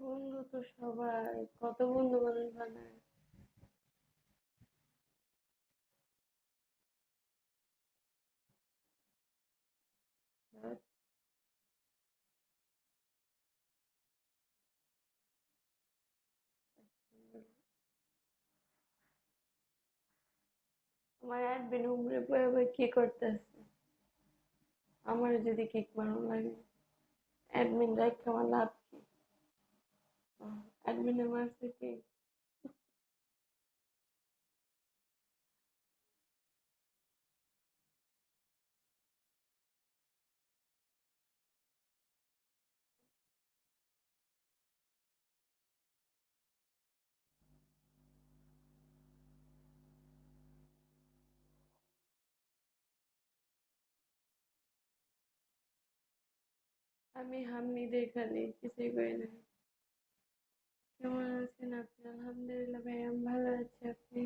বন্ধু তো সবাই কত বন্ধু মানুষ বানায়। আর আমার অ্যাডমিন উমরে বয়ে বয়ে কি করতেছে? আমার যদি কিক মারো লাগে, অ্যাডমিন রাখে আমার লাভ কি? অ্যাডমিনে মারছে কি? আমি হাম্মি দেখালি কিছুই করি না। কেমন আছেন আপনি? আলহামদুলিল্লাহ ভাই, আমি ভালো আছি। আপনি?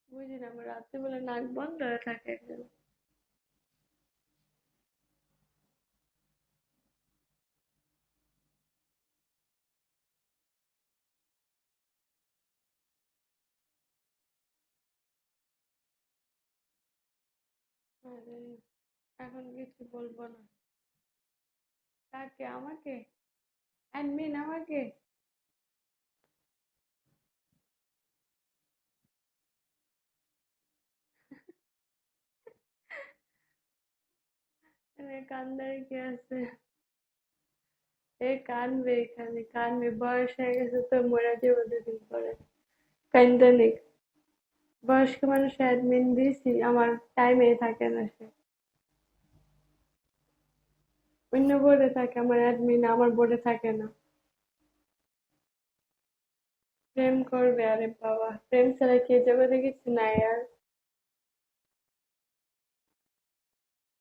বুঝি না, আমার রাত্রে বেলা নাক বন্ধ হয়ে থাকে একদম। আরে, এখন কিছু বলবো না। কাকে? আমাকে? অ্যাডমিন আমাকে? আরে কান্দার কি আছে? কানবে, এখানে কানবে, বয়স হয়ে গেছে তো, মরে যাবো দুদিন পরে। কাইন্দা নেই। বয়স্ক মানুষ অ্যাডমিন দিয়েছি, আমার টাইমে থাকে না সে। অন্য বোর্ডে থাকে, আমার অ্যাডমিন আমার বোর্ডে থাকে না। প্রেম করবে? আরে বাবা, প্রেম ছাড়া কি জগতে কিছু নাই আর।